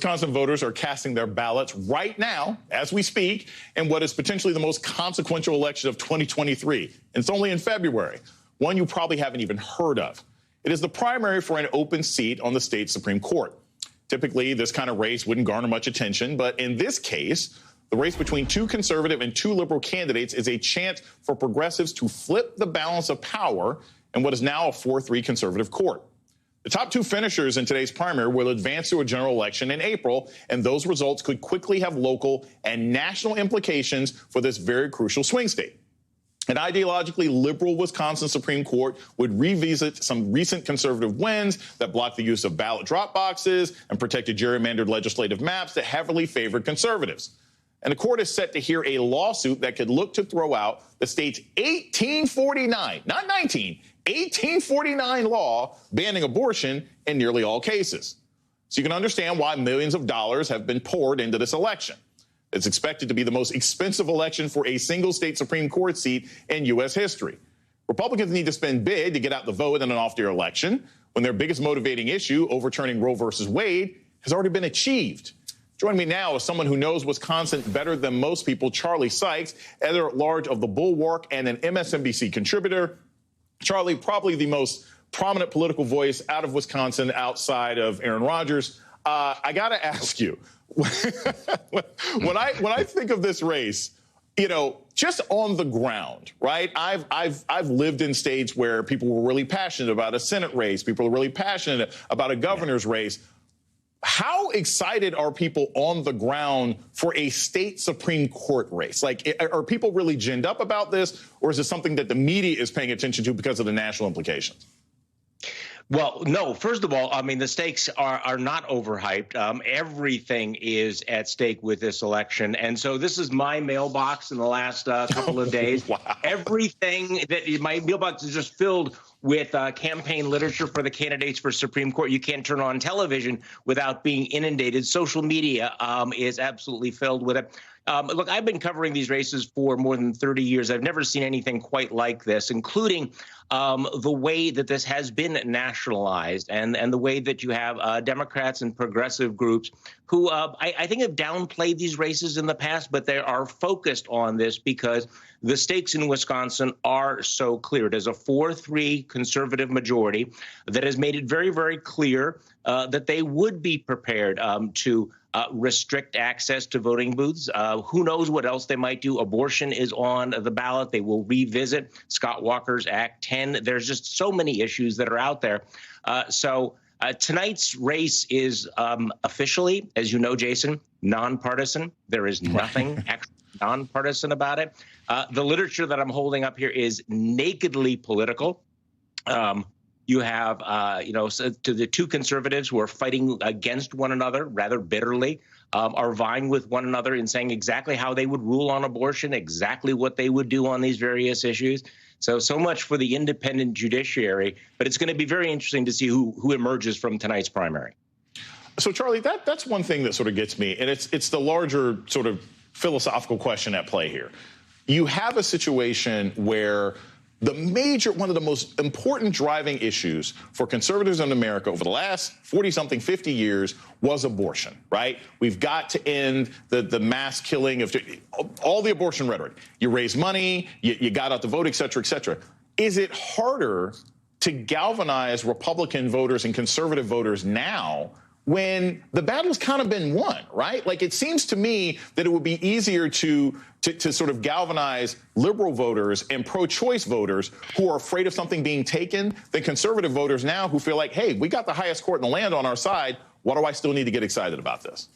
Wisconsin voters are casting their ballots right now, as we speak, in what is potentially the most consequential election of 2023. And it's only in February, one you probably haven't even heard of. It is the primary for an open seat on the state Supreme Court. Typically, this kind of race wouldn't garner much attention, but in this case, the race between two conservative and two liberal candidates is a chance for progressives to flip the balance of power in what is now a 4-3 conservative court. The top two finishers in today's primary will advance to a general election in April, and those results could quickly have local and national implications for this very crucial swing state. An ideologically liberal Wisconsin Supreme Court would revisit some recent conservative wins that blocked the use of ballot drop boxes and protected gerrymandered legislative maps that heavily favored conservatives. And the court is set to hear a lawsuit that could look to throw out the state's 1849, not 19, 1849 law banning abortion in nearly all cases. So you can understand why millions of dollars have been poured into this election. It's expected to be the most expensive election for a single state Supreme Court seat in U.S. history. Republicans need to spend big to get out the vote in an off-year election when their biggest motivating issue, overturning Roe versus Wade, has already been achieved. Joining me now is someone who knows Wisconsin better than most people, Charlie Sykes, editor-at-large of The Bulwark and an MSNBC contributor. Charlie, probably the most prominent political voice out of Wisconsin outside of Aaron Rodgers. I got to ask you, when I think of this race, you know, just on the ground, right? I've lived in states where people were really passionate about a Senate race. People are really passionate about a governor's race. How excited are people on the ground for a state Supreme Court race? Like, are people really ginned up about this, or is it something that the media is paying attention to because of the national implications? Well, no. First of all, I mean, the stakes are not overhyped. Everything is at stake with this election. And so this is my mailbox in the last couple of days. Wow. Everything my mailbox is just filled with campaign literature for the candidates for Supreme Court. You can't turn on television without being inundated. Social media is absolutely filled with it. Look, I've been covering these races for more than 30 years. I've never seen anything quite like this, including the way that this has been nationalized and the way that you have Democrats and progressive groups who I think have downplayed these races in the past, but they are focused on this because the stakes in Wisconsin are so clear. It is a 4-3 conservative majority that has made it very, very clear that they would be prepared to restrict access to voting booths. Who knows what else they might do? Abortion is on the ballot. They will revisit Scott Walker's Act 10. There's just so many issues that are out there. Tonight's race is officially, as you know, Jason, nonpartisan. There is nothing actually nonpartisan about it. The literature that I'm holding up here is nakedly political. You have, to the two conservatives who are fighting against one another rather bitterly, are vying with one another in saying exactly how they would rule on abortion, exactly what they would do on these various issues. So much for the independent judiciary. But it's going to be very interesting to see who emerges from tonight's primary. So, Charlie, that's one thing that sort of gets me, and it's the larger sort of philosophical question at play here. You have a situation where one of the most important driving issues for conservatives in America over the last 40-something, 50 years was abortion, right? We've got to end the mass killing of all the abortion rhetoric. You raise money, you got out the vote, et cetera, et cetera. Is it harder to galvanize Republican voters and conservative voters now when the battle's kind of been won, right? Like, it seems to me that it would be easier to sort of galvanize liberal voters and pro-choice voters who are afraid of something being taken than conservative voters now who feel like, hey, we got the highest court in the land on our side. Why do I still need to get excited about this?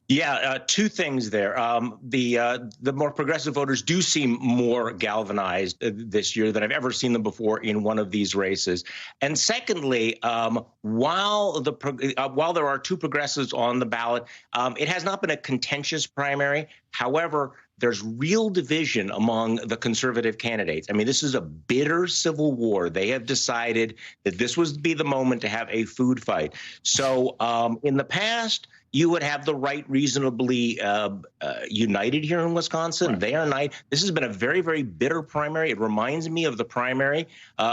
Yeah, two things there. The more progressive voters do seem more galvanized this year than I've ever seen them before in one of these races. And secondly, while there are two progressives on the ballot, it has not been a contentious primary. However, there's real division among the conservative candidates. I mean, this is a bitter civil war. They have decided that this was be the moment to have a food fight. So in the past, you would have the right reasonably united here in Wisconsin. Right. They are not. This has been a very, very bitter primary. It reminds me of the primary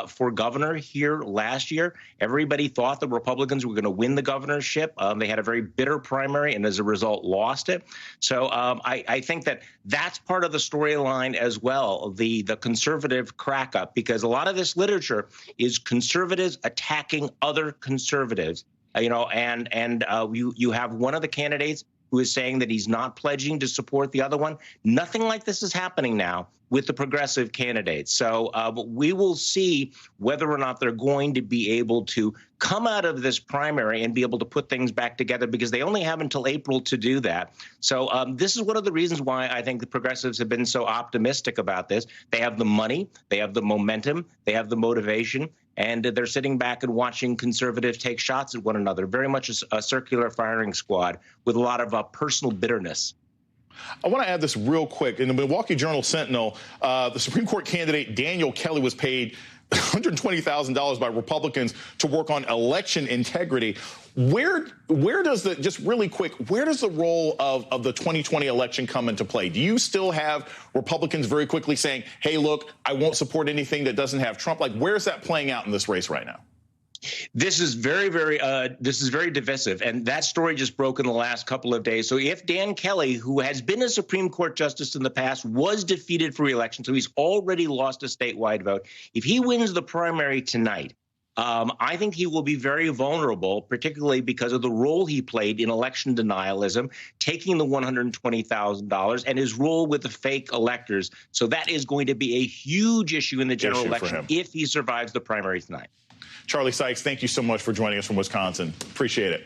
for governor here last year. Everybody thought the Republicans were going to win the governorship. They had a very bitter primary and as a result lost it. So I think that that's part of the storyline as well, the conservative crack up, because a lot of this literature is conservatives attacking other conservatives. And you have one of the candidates who is saying that he's not pledging to support the other one. Nothing like this is happening now with the progressive candidates. So we will see whether or not they're going to be able to come out of this primary and be able to put things back together, because they only have until April to do that. So this is one of the reasons why I think the progressives have been so optimistic about this. They have the money, they have the momentum, they have the motivation, and they're sitting back and watching conservatives take shots at one another, very much a circular firing squad with a lot of personal bitterness. I want to add this real quick. In the Milwaukee Journal-Sentinel, the Supreme Court candidate Daniel Kelly was paid $120,000 by Republicans to work on election integrity. Where does just really quick, where does the role of the 2020 election come into play? Do you still have Republicans very quickly saying, hey, look, I won't support anything that doesn't have Trump? Like, where's that playing out in this race right now? This is very divisive, and that story just broke in the last couple of days. So if Dan Kelly, who has been a Supreme Court justice in the past, was defeated for re-election, so he's already lost a statewide vote, if he wins the primary tonight, I think he will be very vulnerable, particularly because of the role he played in election denialism, taking the $120,000 and his role with the fake electors. So that is going to be a huge issue in the general election if he survives the primary tonight. Charlie Sykes, thank you so much for joining us from Wisconsin. Appreciate it.